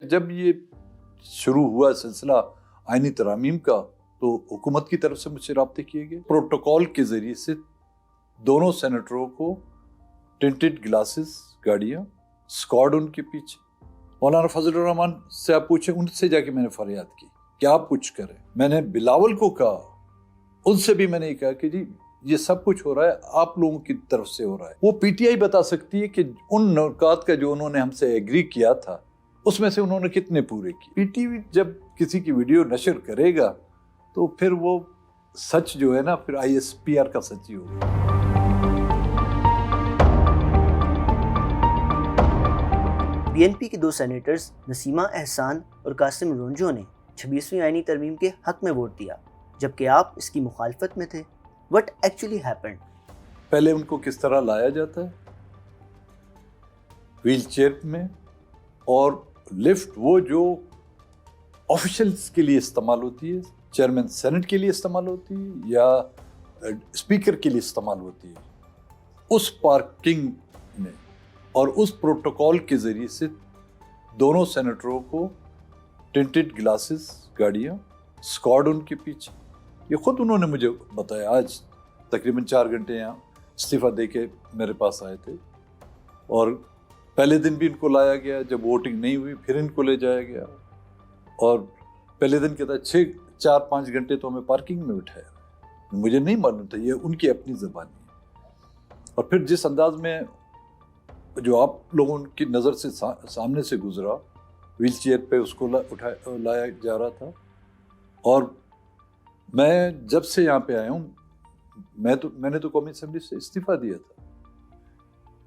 جب یہ شروع ہوا سلسلہ آئینی ترامیم کا تو حکومت کی طرف سے مجھ سے رابطے کیے گئے. پروٹوکول کے ذریعے سے دونوں سینیٹروں کو ٹنٹڈ گلاسز گاڑیاں، اسکواڈ ان کے پیچھے. مولانا فضل الرحمان سے آپ پوچھیں، ان سے جا کے میں نے فریاد کی کہ آپ کچھ کریں. میں نے بلاول کو کہا، ان سے بھی میں نے کہا کہ جی یہ سب کچھ ہو رہا ہے آپ لوگوں کی طرف سے ہو رہا ہے. وہ پی ٹی آئی بتا سکتی ہے کہ ان نکات کا جو انہوں نے ہم سے ایگری کیا تھا اس میں سے انہوں نے کتنے پورے کیے. پی ٹی وی جب کسی کی ویڈیو نشر کرے گا تو پھر وہ سچ جو ہے نا پھر آئی ایس پی آر کا سچ ہی ہوگا. بی این پی کے 2 سینیٹرز نسیمہ احسان اور قاسم رونجو نے 26ویں آئینی ترمیم کے حق میں ووٹ دیا جبکہ آپ اس کی مخالفت میں تھے. What actually happened؟ پہلے ان کو کس طرح لایا جاتا ہے ویل چیئر میں، اور لفٹ وہ جو آفیشلز کے لیے استعمال ہوتی ہے، چیئرمین سینٹ کے لیے استعمال ہوتی ہے یا اسپیکر کے لیے استعمال ہوتی ہے، اس پارکنگ میں اور اس پروٹوکول کے ذریعے سے دونوں سینیٹروں کو ٹنٹڈ گلاسز گاڑیاں، اسکواڈ ان کے پیچھے. یہ خود انہوں نے مجھے بتایا. آج تقریباً 4 گھنٹے یہاں استعفیٰ دے کے میرے پاس آئے تھے، اور پہلے دن بھی ان کو لایا گیا، جب ووٹنگ نہیں ہوئی پھر ان کو لے جایا گیا، اور پہلے دن کہتا ہے 4-5 گھنٹے تو ہمیں پارکنگ میں بٹھایا. مجھے نہیں معلوم تھا، یہ ان کی اپنی زبانی ہے. اور پھر جس انداز میں جو آپ لوگوں کی نظر سے سامنے سے گزرا، ویل چیئر پہ اس کو لایا جا رہا تھا. اور میں جب سے یہاں پہ آیا ہوں میں نے تو قومی اسمبلی سے استعفیٰ دیا تھا.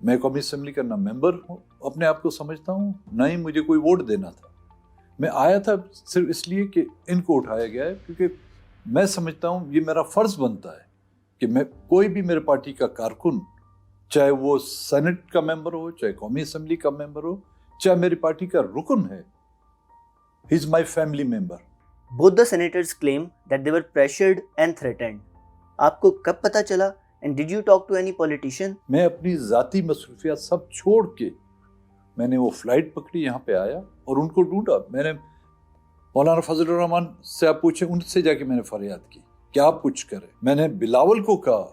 میں قومی اسمبلی کا نہ ممبر ہوں اپنے آپ کو سمجھتا ہوں، نہ ہی مجھے کوئی ووٹ دینا تھا. میں آیا تھا صرف اس لیے کہ ان کو اٹھایا گیا ہے، کیونکہ میں سمجھتا ہوں یہ میرا فرض بنتا ہے کہ میں کوئی بھی میرے پارٹی کا کارکن، چاہے وہ سینٹ کا ممبر ہو، چاہے قومی اسمبلی کا ممبر ہو، چاہے میری پارٹی کا رکن ہے، he is my family member. Both the senators claim that they were pressured and threatened. آپ کو کب پتہ چلا and did you talk to any politician؟ میں اپنی ذاتی مصروفیات سب چھوڑ کے میں نے وہ فلائٹ پکڑی، یہاں پہ آیا اور ان کو ڈھونڈا. میں نے مولانا فضل الرحمان سے آپ پوچھیں، ان سے جا کے میں نے فریاد کی کہ آپ کچھ کریں. میں نے بلاول کو کہا،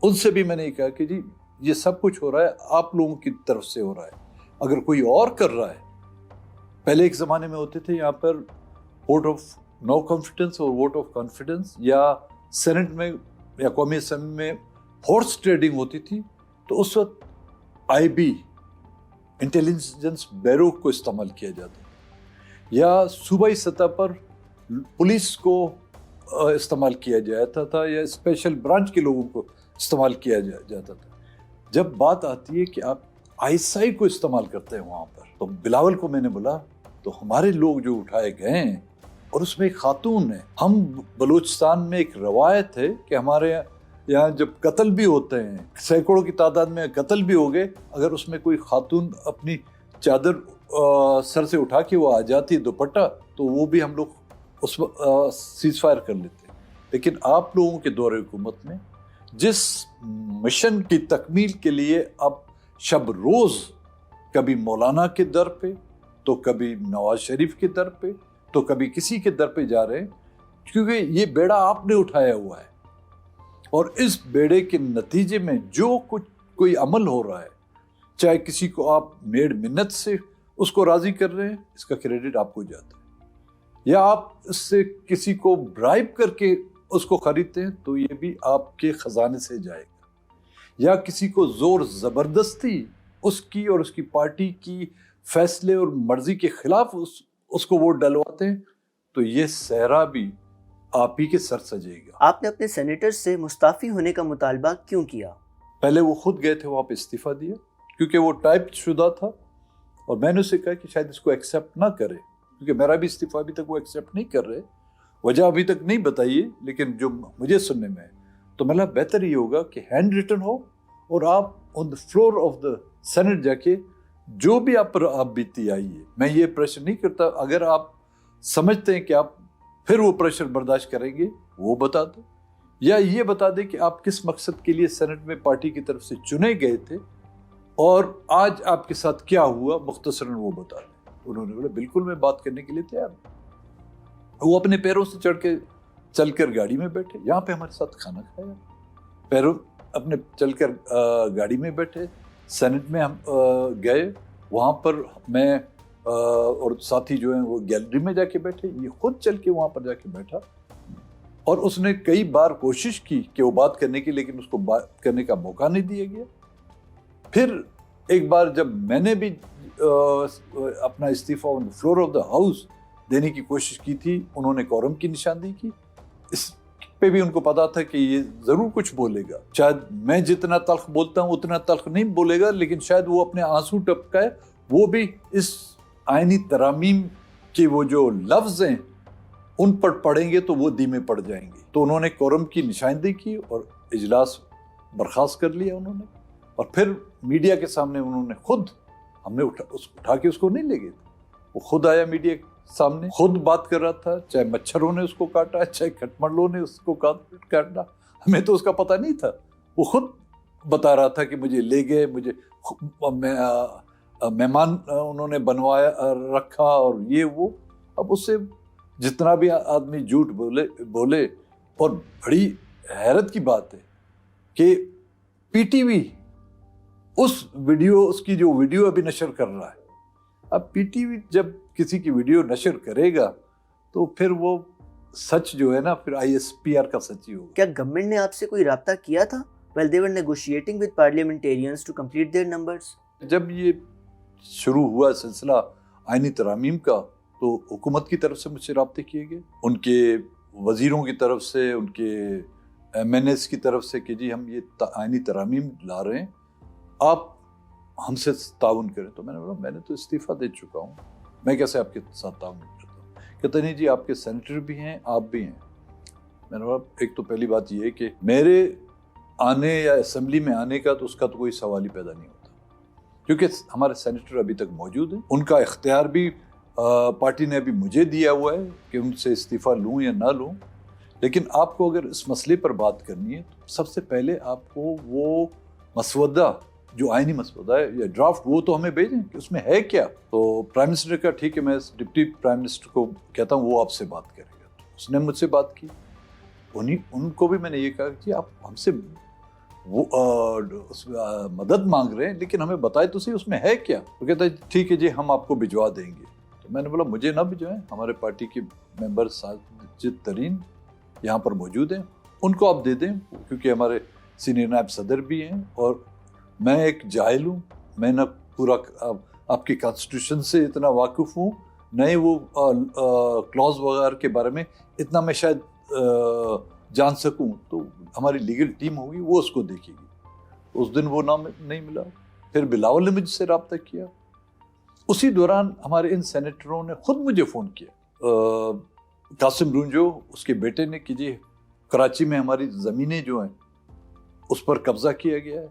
ان سے بھی میں نے کہا کہ جی یہ سب کچھ ہو رہا ہے آپ لوگوں کی طرف سے ہو رہا ہے. اگر کوئی اور کر رہا ہے، پہلے ایک زمانے میں ہوتے تھے یہاں پر ووٹ آف نو کانفیڈنس اور ووٹ آف کانفیڈنس، یا سینٹ میں یا قومی اسمبلی میں ہارس ٹریڈنگ ہوتی تھی، تو اس وقت آئی بی انٹیلیجنس بیورو کو استعمال کیا جاتا تھا، یا صوبائی سطح پر پولیس کو استعمال کیا جاتا تھا، یا اسپیشل برانچ کے لوگوں کو استعمال کیا جاتا تھا. جب بات آتی ہے کہ آپ آئی ایس آئی کو استعمال کرتے ہیں وہاں پر، تو بلاول کو میں نے بولا تو ہمارے لوگ جو اٹھائے گئے ہیں اور اس میں ایک خاتون ہے. ہم بلوچستان میں ایک روایت ہے کہ ہمارے یہاں جب قتل بھی ہوتے ہیں، سینکڑوں کی تعداد میں قتل بھی ہو گئے، اگر اس میں کوئی خاتون اپنی چادر سر سے اٹھا کے وہ آ جاتی دوپٹہ، تو وہ بھی ہم لوگ اس سیز فائر کر لیتے. لیکن آپ لوگوں کے دور حکومت میں جس مشن کی تکمیل کے لیے اب شب روز کبھی مولانا کے در پہ، تو کبھی نواز شریف کے در پہ، تو کبھی کسی کے در پہ جا رہے ہیں، کیونکہ یہ بیڑا آپ نے اٹھایا ہوا ہے. اور اس بیڑے کے نتیجے میں جو کچھ کوئی عمل ہو رہا ہے، چاہے کسی کو آپ میڑ منت سے اس کو راضی کر رہے ہیں، اس کا کریڈٹ آپ کو جاتا ہے، یا آپ اس سے کسی کو برائب کر کے اس کو خریدتے ہیں تو یہ بھی آپ کے خزانے سے جائے گا، یا کسی کو زور زبردستی اس کی اور اس کی پارٹی کی فیصلے اور مرضی کے خلاف اس کو ووٹ ڈلواتے ہیں، تو یہ صحرا بھی آپ ہی کے سر سجے گا. آپ نے اپنے سینیٹر سے مستعفی ہونے کا مطالبہ کیوں کیا؟ پہلے وہ خود گئے تھے وہاں پہ استعفیٰ دیا، کیونکہ وہ ٹائپ شدہ تھا، اور میں نے اسے کہا کہ شاید اس کو ایکسیپٹ نہ کرے، کیونکہ میرا بھی استعفیٰ ابھی تک وہ ایکسیپٹ نہیں کر رہے. وجہ ابھی تک نہیں بتائیے، لیکن جو مجھے سننے میں ہے تو میں بہتر یہ ہوگا کہ ہینڈ ریٹن ہو، اور آپ on the floor of the senate جا کے جو بھی آپ پر آپ بیتی آئی ہے، میں یہ پریشر نہیں کرتا. اگر آپ سمجھتے ہیں کہ آپ پھر وہ پریشر برداشت کریں گے، وہ بتا دیں، یا یہ بتا دیں کہ آپ کس مقصد کے لیے سینٹ میں پارٹی کی طرف سے چنے گئے تھے اور آج آپ کے ساتھ کیا ہوا، مختصراً وہ بتا دیں. انہوں نے بولا بالکل میں بات کرنے کے لیے تیار ہوں. وہ اپنے پیروں سے چل کر گاڑی میں بیٹھے, یہاں پہ ہمارے ساتھ کھانا کھایا, پیروں اپنے چل کر گاڑی میں بیٹھے. سینٹ میں ہم گئے, وہاں پر میں اور ساتھی جو ہیں وہ گیلری میں جا کے بیٹھے, یہ خود چل کے وہاں پر جا کے بیٹھا. اور اس نے کئی بار کوشش کی کہ وہ بات کرنے کی, لیکن اس کو بات کرنے کا موقع نہیں دیا گیا. پھر ایک بار جب میں نے بھی اپنا استعفیٰ on floor of the house دینے کی کوشش کی تھی, انہوں نے کورم کی نشاندہی کی. اس پہ بھی ان کو پتا تھا کہ یہ ضرور کچھ بولے گا, شاید میں جتنا تلخ بولتا ہوں اتنا تلخ نہیں بولے گا, لیکن شاید وہ اپنے آنسو ٹپکائے, وہ بھی اس آئینی ترامیم کے وہ جو لفظ ہیں ان پر پڑھیں گے تو وہ دھیمے پڑ جائیں گے. تو انہوں نے کورم کی نشاندہی کی اور اجلاس برخاست کر لیا انہوں نے. اور پھر میڈیا کے سامنے انہوں نے خود, ہم نے اٹھا کے اس کو نہیں لے گئے, وہ خود آیا میڈیا کے سامنے, خود بات کر رہا تھا, چاہے مچھروں نے اس کو کاٹا, چاہے کھٹمڑوں نے اس کو کاٹا, ہمیں تو اس کا پتہ نہیں تھا. وہ خود بتا رہا تھا کہ مجھے لے گئے, مجھے مہمان انہوں نے بنوایا رکھا اور یہ وہ. اب اس سے جتنا بھی آدمی جھوٹ بولے اور بڑی حیرت کی بات ہے کہ پی ٹی وی اس کی جو ویڈیو ابھی نشر کر رہا ہے. اب پی ٹی وی جب کسی کی ویڈیو نشر کرے گا تو پھر وہ سچ جو ہے نا, پھر آئی ایس پی آر کا سچ ہی ہوگا. کیا گورنمنٹ نے آپ سے کوئی رابطہ کیا تھا while they were negotiating with parliamentarians to complete their numbers? جب یہ شروع ہوا سلسلہ آئینی ترامیم کا تو حکومت کی طرف سے مجھ سے رابطے کیے گئے, ان کے وزیروں کی طرف سے, ان کے ایم این ایس کی طرف سے کہ جی ہم یہ آئینی ترامیم لا رہے ہیں, آپ ہم سے تعاون کریں. تو میں نے بولا میں نے تو استعفیٰ دے چکا ہوں, میں کیسے آپ کے ساتھ تعاون کرتا ہوں. کہتے نہیں جی آپ کے سینیٹر بھی ہیں, آپ بھی ہیں. میں نے بولا ایک تو پہلی بات یہ ہے کہ میرے آنے یا اسمبلی میں آنے کا تو اس کا تو کوئی سوال ہی پیدا نہیں ہوتا, کیونکہ ہمارے سینیٹر ابھی تک موجود ہیں. ان کا اختیار بھی پارٹی نے ابھی مجھے دیا ہوا ہے کہ ان سے استعفیٰ لوں یا نہ لوں. لیکن آپ کو اگر اس مسئلے پر بات کرنی ہے تو سب سے پہلے آپ کو وہ مسودہ جو آئینی مسودہ ہے یا ڈرافٹ, وہ تو ہمیں بھیجیں کہ اس میں ہے کیا. تو پرائم منسٹر کا ٹھیک ہے, میں ڈپٹی پرائم منسٹر کو کہتا ہوں وہ آپ سے بات کرے گا. تو اس نے مجھ سے بات کی, ان کو بھی میں نے یہ کہا کہ آپ ہم سے وہ مدد مانگ رہے ہیں لیکن ہمیں بتائے تو صحیح اس میں ہے کیا. وہ کہتا ہے ٹھیک ہے جی ہم آپ کو بھجوا دیں گے. تو میں نے بولا مجھے نہ بھجوائیں, ہمارے پارٹی کے ممبر ساجد ترین یہاں پر موجود ہیں, ان کو آپ دے دیں, کیونکہ ہمارے سینئر نائب صدر بھی ہیں اور میں ایک جاہل ہوں, میں نہ پورا آپ کی کانسٹیٹیوشن سے اتنا واقف ہوں, نئے وہ کلوز وغیرہ کے بارے میں اتنا میں شاید جان سکوں. تو ہماری لیگل ٹیم ہوگی وہ اس کو دیکھے گی. اس دن وہ نام نہیں ملا. پھر بلاول نے مجھ سے رابطہ کیا. اسی دوران ہمارے ان سینیٹروں نے خود مجھے فون کیا, قاسم رونجو اس کے بیٹے نے کہ جی کراچی میں ہماری زمینیں جو ہیں اس پر قبضہ کیا گیا ہے,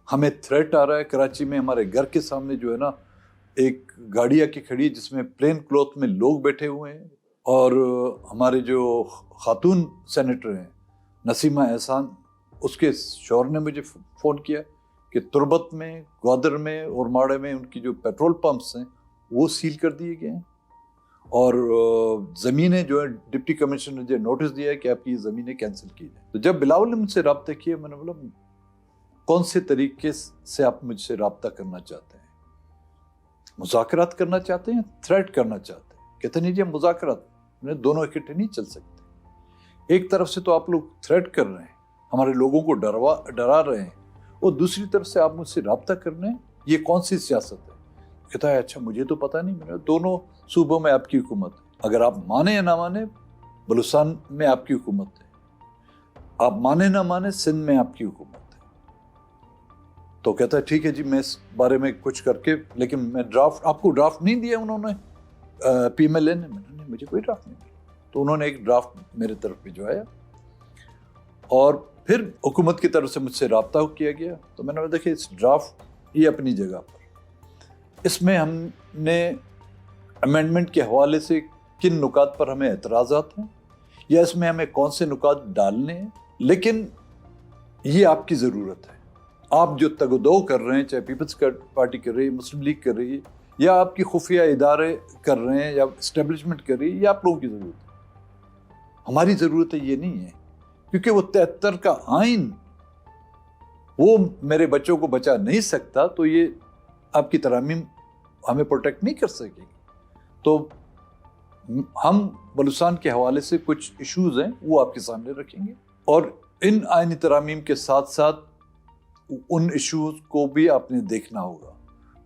ہمیں تھریٹ آ رہا ہے. کراچی میں ہمارے گھر کے سامنے جو ہے نا ایک گاڑی آ کے کھڑی ہے جس میں پلین کلوتھ میں لوگ بیٹھے ہوئے ہیں, اور ہمارے جو خاتون سینیٹر ہیں نسیمہ احسان, اس کے شوہر نے مجھے فون کیا کہ تربت میں, گوادر میں اور ماڑے میں ان کی جو پیٹرول پمپس ہیں وہ سیل کر دیے گئے ہیں, اور زمینیں جو ہے ڈپٹی کمشنر نے جو نوٹس دیا ہے کہ آپ کی یہ زمینیں کینسل کی جائیں. تو جب بلاول نے مجھ سے رابطہ کیا, میں نے بولا کون سے طریقے سے آپ مجھ سے رابطہ کرنا چاہتے ہیں, مذاکرات کرنا چاہتے ہیں, تھریٹ کرنا چاہتے ہیں. کہتے نہیں جی ہم مذاکرات دونوں اکٹھے نہیں چل سکتے. ایک طرف سے تو آپ لوگ تھریٹ کر رہے ہیں, ہمارے لوگوں کو ڈرا رہے ہیں, اور دوسری طرف سے آپ مجھ سے رابطہ کر رہے ہیں, یہ کون سی سیاست ہے. کہتا ہے اچھا مجھے تو پتہ نہیں, میرا دونوں صوبوں میں آپ کی حکومت ہے, اگر آپ مانیں یا نہ مانیں بلوچستان میں آپ کی حکومت ہے, آپ مانیں نہ مانیں سندھ میں آپ کی حکومت ہے. تو کہتا ہے ٹھیک ہے جی میں اس بارے میں کچھ کر کے, لیکن میں ڈرافٹ آپ کو ڈرافٹ نہیں دیا انہوں نے پی ایم ایل اے نے. مجھے کوئی ڈرافٹ نہیں دیا. تو انہوں نے ایک ڈرافٹ میرے طرف بھجوایا, اور پھر حکومت کی طرف سے مجھ سے رابطہ کیا گیا. تو میں نے کہا دیکھیں اس ڈرافٹ یہ اپنی جگہ پر, اس میں ہم نے امینڈمنٹ کے حوالے سے کن نکات پر ہمیں اعتراضات ہیں یا اس میں ہمیں کون سے نکات ڈالنے ہیں, لیکن یہ آپ کی ضرورت ہے. آپ جو تگ و دو کر رہے ہیں, چاہے پیپلز پارٹی کر رہی ہے, مسلم لیگ کر رہی ہے, یا آپ کی خفیہ ادارے کر رہے ہیں یا اسٹیبلشمنٹ کر رہی ہے، یہ آپ لوگوں کی ضرورت ہے. ہماری ضرورت یہ نہیں ہے، کیونکہ وہ 73 کا آئین وہ میرے بچوں کو بچا نہیں سکتا، تو یہ آپ کی ترامیم ہمیں پروٹیکٹ نہیں کر سکے گی. تو ہم بلوچستان کے حوالے سے کچھ ایشوز ہیں وہ آپ کے سامنے رکھیں گے، اور ان آئینی ترامیم کے ساتھ ساتھ ان ایشوز کو بھی آپ نے دیکھنا ہوگا.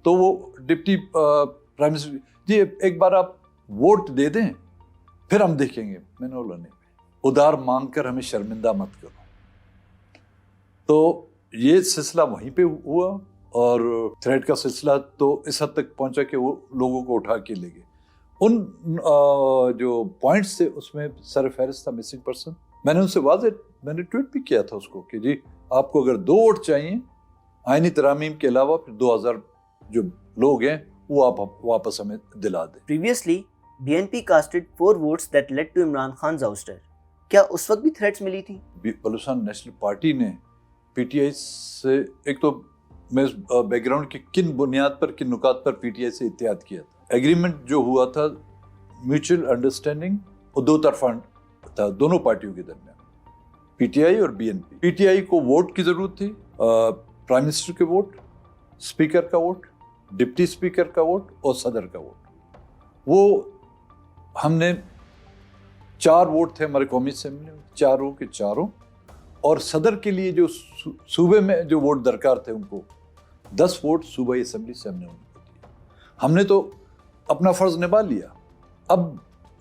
تو وہ ڈپٹی پرائم منسٹر جی ایک بار آپ ووٹ دے دیں پھر ہم دیکھیں گے. میں نے بولا نہیں، ادار مانگ کر ہمیں شرمندہ مت کرو. تو یہ سلسلہ وہیں پہ ہوا، اور تھریڈ کا سلسلہ تو اس حد تک پہنچا کہ وہ لوگوں کو اٹھا کے لے گئے. ان جو پوائنٹس تھے اس میں سر فہرست تھا مسنگ پرسن. میں نے ان سے میں نے ٹویٹ بھی کیا تھا اس کو کہ جی آپ کو اگر 2 ووٹ چاہیے آئینی ترامیم کے علاوہ، پھر 2000 جو لوگ ہیں وہ آپ واپس ہمیں دلا دیں. Previously, BNP casted 4 votes that led to Imran Khan's ouster. کیا اس وقت بھی تھریٹس ملی تھی؟ بلوچستان نیشنل پارٹی نے پی ٹی آئی سے، ایک تو میں بیک گراؤنڈ کی کن بنیاد پر، کن نکات پر پی ٹی آئی سے اتحاد کیا تھا. ایگریمنٹ جو ہوا تھا میوچل انڈرسٹینڈنگ، وہ 2 طرفہ تھا دونوں پارٹیوں کے درمیان، پی ٹی آئی اور B N P. P T I کو ووٹ کی ضرورت تھی، پرائم منسٹر کے ووٹ، اسپیکر کا ووٹ، ڈپٹی اسپیکر کا ووٹ اور صدر کا ووٹ. وہ ہم نے 4 ووٹ تھے ہمارے قومی اسمبلی میں، چاروں کے چاروں، اور صدر کے لیے جو صوبے میں جو ووٹ درکار تھے ان کو 10 ووٹ صوبائی اسمبلی سے ہم نے ان کو دیے. ہم نے تو اپنا فرض نبھا لیا. اب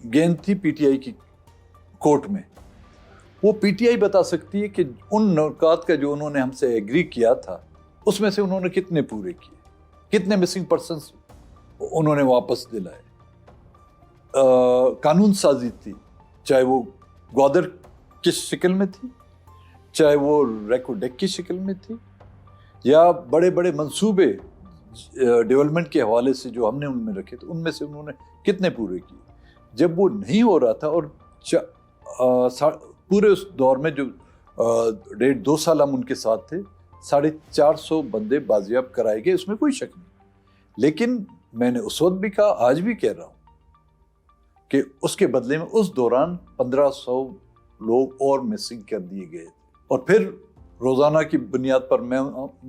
گیند تھی پی ٹی آئی کی کورٹ میں. وہ پی ٹی آئی بتا سکتی ہے کہ ان نکات کا جو انہوں نے ہم سے ایگری کیا تھا اس میں سے انہوں نے کتنے پورے کیے، کتنے مسنگ پرسنس انہوں نے واپس دلائے. قانون سازی تھی، چاہے وہ گوادر کی شکل میں تھی، چاہے وہ ریکو ڈیک کی شکل میں تھی، یا بڑے بڑے منصوبے ڈیولپمنٹ کے حوالے سے جو ہم نے ان میں رکھے تھے، ان میں سے انہوں نے کتنے پورے کیے. جب وہ نہیں ہو رہا تھا، اور پورے اس دور میں جو 1.5-2 سال ہم ان کے ساتھ تھے، 450 بندے بازیاب کرائے گئے، اس میں کوئی شک نہیں. لیکن میں نے اس وقت بھی کہا، آج بھی کہہ رہا ہوں کہ اس کے بدلے میں اس دوران 1500 لوگ اور مسنگ کر دیے گئے. اور پھر روزانہ کی بنیاد پر میں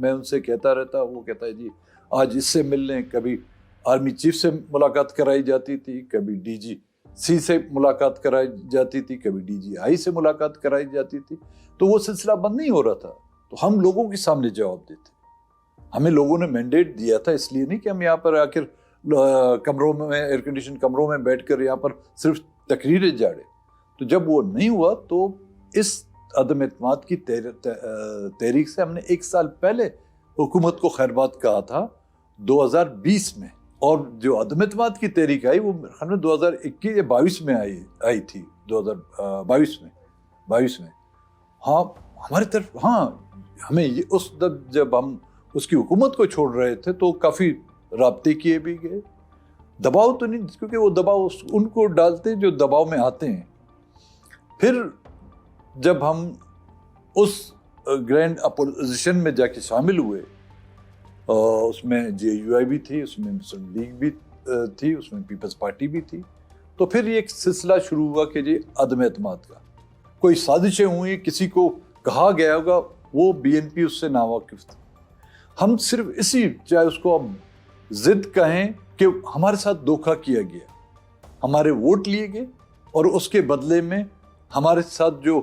ان سے کہتا رہتا، وہ کہتا ہے جی آج اس سے مل لیں. کبھی آرمی چیف سے ملاقات کرائی جاتی تھی، کبھی ڈی جی سی سے ملاقات کرائی جاتی تھی، کبھی ڈی جی آئی سے ملاقات کرائی جاتی تھی. تو وہ سلسلہ بند نہیں ہو رہا تھا. تو ہم لوگوں کے سامنے جواب دیتے. ہمیں لوگوں نے مینڈیٹ دیا تھا، اس لیے نہیں کہ ہم یہاں پر آ کر کمروں میں، ایئر کنڈیشن کمروں میں بیٹھ کر یہاں پر صرف تقریریں جاڑے. تو جب وہ نہیں ہوا تو اس عدم اعتماد کی تحریک سے ہم نے 1 سال پہلے حکومت کو خیر بات کہا تھا 2020 میں. اور جو عدم اعتماد کی تحریک آئی وہ 2021 یا 22 میں آئی تھی، 2022 میں. ہاں ہماری طرف، ہاں ہمیں اس جب ہم اس کی حکومت کو چھوڑ رہے تھے تو کافی رابطے کیے بھی گئے. دباؤ تو نہیں، کیونکہ وہ دباؤ ان کو ڈالتے جو دباؤ میں آتے ہیں. پھر جب ہم اس گرینڈ اپوزیشن میں جا کے شامل ہوئے، اس میں جے یو آئی بھی تھی، اس میں مسلم لیگ بھی تھی، اس میں پیپلز پارٹی بھی تھی. تو پھر یہ ایک سلسلہ شروع ہوا کہ جی عدم اعتماد کا کوئی سازشیں ہوئی، کسی کو کہا گیا ہوگا، وہ بی این پی اس سے ناواقف تھی. ہم صرف اسی، چاہے اس کو اب ضد کہیں کہ ہمارے ساتھ دھوکہ کیا گیا، ہمارے ووٹ لیے گئے اور اس کے بدلے میں ہمارے ساتھ جو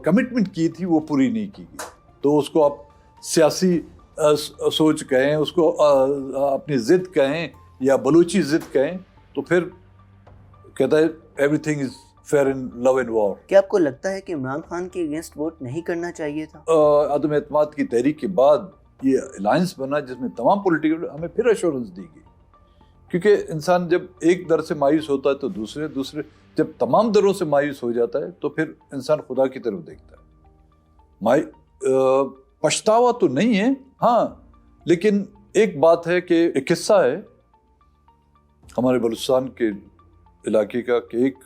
کمٹمنٹ کی تھی وہ پوری نہیں کی گئی. تو اس کو آپ سیاسی سوچ کہیں، اس کو اپنی ضد کہیں یا بلوچی ضد کہیں، تو پھر کہتا ہے everything is fair in love and war. کیا آپ کو لگتا ہے کہ عمران خان کے اگینسٹ ووٹ نہیں کرنا چاہیے تھا؟ عدم اعتماد کی تحریک کے بعد یہ الائنس بنا جس میں تمام پولیٹیکل، ہمیں پھر ایشورنس دی گئی. کیونکہ انسان جب ایک در سے مایوس ہوتا ہے تو دوسرے جب تمام دروں سے مایوس ہو جاتا ہے تو پھر انسان خدا کی طرف دیکھتا ہے. پچھتاوا تو نہیں ہے، ہاں، لیکن ایک بات ہے کہ ایک قصہ ہے ہمارے بلوچستان کے علاقے کا کہ ایک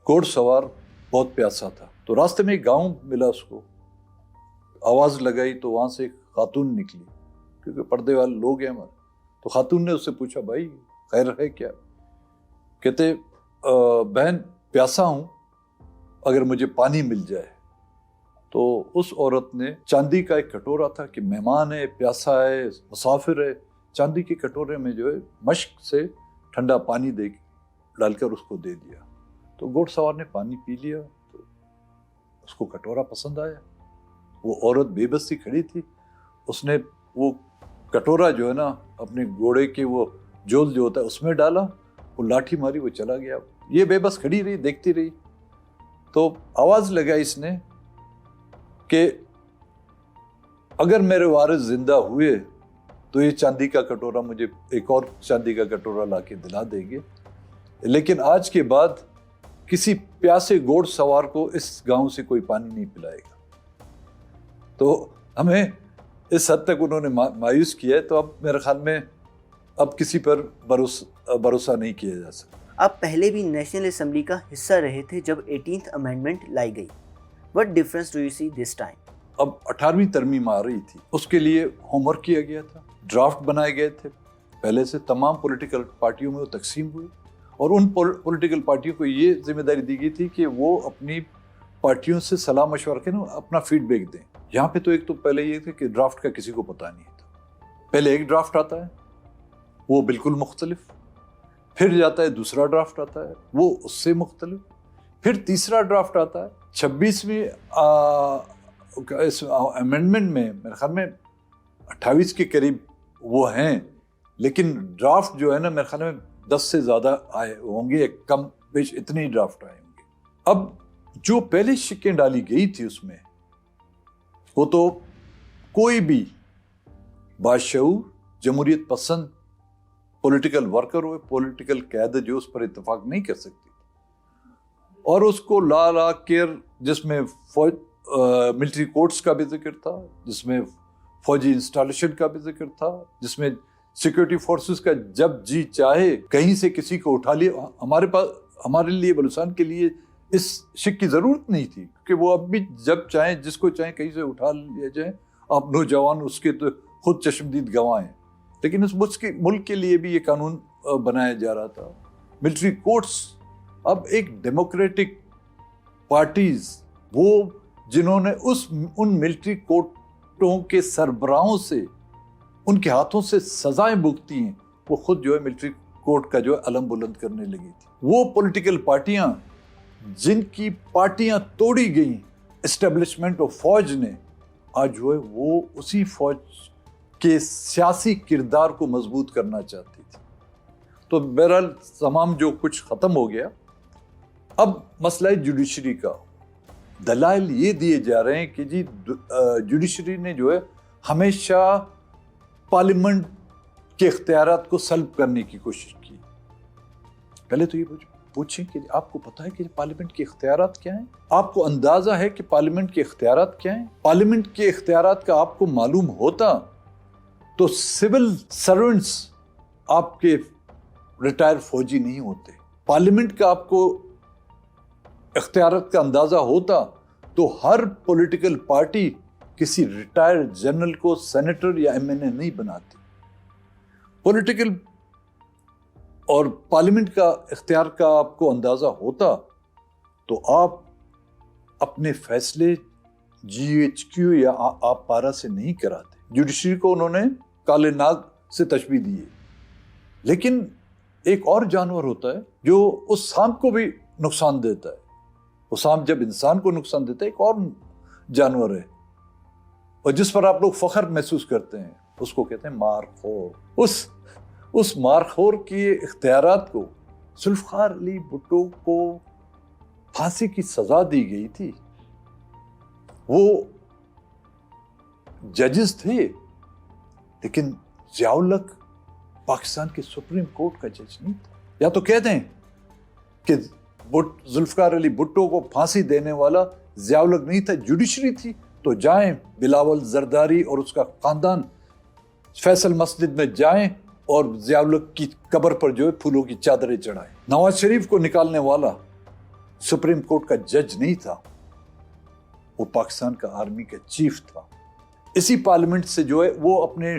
گھوڑ سوار بہت پیاسا تھا. تو راستے میں ایک گاؤں ملا، اس کو آواز لگائی تو وہاں سے ایک خاتون نکلی، کیونکہ پردے والے لوگ ہیں ہمارے. تو خاتون نے اس سے پوچھا بھائی خیر ہے کیا؟ کہتے بہن پیاسا ہوں، اگر مجھے پانی مل جائے۔ تو اس عورت نے چاندی کا ایک کٹورا تھا کہ مہمان ہے، پیاسا ہے، مسافر ہے، چاندی کے کٹورے میں جو ہے مشک سے ٹھنڈا پانی ڈال کر اس کو دے دیا۔ تو گھوڑ سوار نے پانی پی لیا، تو اس کو کٹورا پسند آیا۔ وہ عورت بے بس سی کھڑی تھی، اس نے وہ کٹورا جو ہے نا اپنے گھوڑے کے وہ جول جو ہوتا ہے اس میں ڈالا، وہ لاٹھی ماری، وہ چلا گیا۔ یہ بے بس کھڑی رہی، دیکھتی رہی۔ تو آواز لگا اس نے کہ اگر میرے وارث زندہ ہوئے تو یہ چاندی کا کٹورا مجھے ایک اور چاندی کا کٹورا لا کے دلا دیں گے، لیکن آج کے بعد کسی پیاسے گھوڑ سوار کو اس گاؤں سے کوئی پانی نہیں پلائے گا۔ تو ہمیں اس حد تک انہوں نے مایوس کیا ہے، تو اب میرے خیال میں اب کسی پر بھروسہ نہیں کیا جا سکتا۔ آپ پہلے بھی نیشنل اسمبلی کا حصہ رہے تھے جب 18th امینڈمنٹ لائی گئی۔ What difference do you see this time؟ اب 18ویں ترمیم آ رہی تھی، اس کے لیے ہوم ورک کیا گیا تھا، ڈرافٹ بنائے گئے تھے، پہلے سے تمام پولیٹیکل پارٹیوں میں وہ تقسیم ہوئی، اور ان پولیٹیکل پارٹیوں کو یہ ذمہ داری دی گئی تھی کہ وہ اپنی پارٹیوں سے صلاح مشورہ کے نا اپنا فیڈ بیک دیں۔ یہاں پہ تو ایک تو پہلے یہ تھا کہ ڈرافٹ کا کسی کو پتہ نہیں تھا، پہلے ایک ڈرافٹ آتا ہے وہ بالکل مختلف، پھر جاتا ہے دوسرا ڈرافٹ آتا ہے وہ اس سے مختلف، پھر تیسرا ڈرافٹ آتا ہے۔ 26ویں اس امینڈمنٹ میں میرے خیال میں 28 کے قریب وہ ہیں، لیکن ڈرافٹ جو ہے نا میرے خیال میں 10 سے زیادہ آئے ہوں گے، کم بیش اتنے ہی ڈرافٹ آئے ہوں گے۔ اب جو پہلے شکیں ڈالی گئی تھی اس میں وہ تو کوئی بھی باشعور جمہوریت پسند پولیٹیکل ورکر ہوئے، پولیٹیکل قیادت جو اس پر اتفاق نہیں کر سکتی، اور اس کو لا کر جس میں ملٹری کورٹس کا بھی ذکر تھا، جس میں فوجی انسٹالیشن کا بھی ذکر تھا، جس میں سیکورٹی فورسز کا جب جی چاہے کہیں سے کسی کو اٹھا لیا۔ ہمارے لیے بلوچستان کے لیے اس شک کی ضرورت نہیں تھی کہ وہ اب بھی جب چاہیں جس کو چاہیں کہیں سے اٹھا لیا جائیں۔ آپ نوجوان اس کے تو خود چشمدید گواہ ہیں، لیکن اس ملک کے لیے بھی یہ قانون بنایا جا رہا تھا۔ ملٹری کورٹس اب ایک ڈیموکریٹک پارٹیز، وہ جنہوں نے ان ملٹری کورٹوں کے سربراہوں سے ان کے ہاتھوں سے سزائیں بھگتی ہیں، وہ خود جو ہے ملٹری کورٹ کا جو ہے علم بلند کرنے لگی تھی۔ وہ پولیٹیکل پارٹیاں جن کی پارٹیاں توڑی گئیں اسٹیبلشمنٹ آف فوج نے، آج جو ہے وہ اسی فوج کے سیاسی کردار کو مضبوط کرنا چاہتی تھی۔ تو بہرحال تمام جو کچھ ختم ہو گیا۔ اب مسئلہ جوڈیشری کا دلائل یہ دیے جا رہے ہیں کہ جی جوڈیشری نے جو ہے ہمیشہ پارلیمنٹ کے اختیارات کو سلب کرنے کی کوشش کی۔ پہلے تو یہ پوچھیں کہ آپ کو پتہ ہے کہ پارلیمنٹ کے اختیارات کیا ہیں؟ آپ کو اندازہ ہے کہ پارلیمنٹ کے اختیارات کیا ہیں؟ پارلیمنٹ کے اختیارات کا آپ کو معلوم ہوتا تو سول سرونٹس آپ کے ریٹائر فوجی نہیں ہوتے۔ پارلیمنٹ کا آپ کو اختیارات کا اندازہ ہوتا تو ہر پولیٹیکل پارٹی کسی ریٹائر جنرل کو سینیٹر یا ایم این اے نہیں بناتی۔ پولیٹیکل اور پارلیمنٹ کا اختیار کا آپ کو اندازہ ہوتا تو آپ اپنے فیصلے جی ایچ کیو یا آپ پارا سے نہیں کراتے۔ جوڈیشری کو انہوں نے کالے ناگ سے تشبیہ دی ہے، لیکن ایک اور جانور ہوتا ہے جو اس سانپ کو بھی نقصان دیتا ہے۔ وہ سانپ جب انسان کو نقصان دیتا ہے، ایک اور جانور ہے اور جس پر آپ لوگ فخر محسوس کرتے ہیں، اس کو کہتے ہیں مارخور۔ اس مارخور کی اختیارات کو ذوالفقار علی بھٹو کو پھانسی کی سزا دی گئی تھی۔ وہ ججز تھے، لیکن ضیاء الحق پاکستان کے سپریم کورٹ کا جج نہیں تھا۔ یا تو کہہ دیں کہ ذوالفقار علی بھٹو کو پھانسی دینے والا ضیاء الحق نہیں تھا، جوڈیشری تھی، تو جائیں بلاول زرداری اور اس کا خاندان فیصل مسجد میں جائیں اور ضیاء الحق کی قبر پر جو ہے پھولوں کی چادریں چڑھائیں۔ نواز شریف کو نکالنے والا سپریم کورٹ کا جج نہیں تھا، وہ پاکستان کا آرمی کا چیف تھا۔ اسی پارلیمنٹ سے جو ہے وہ اپنے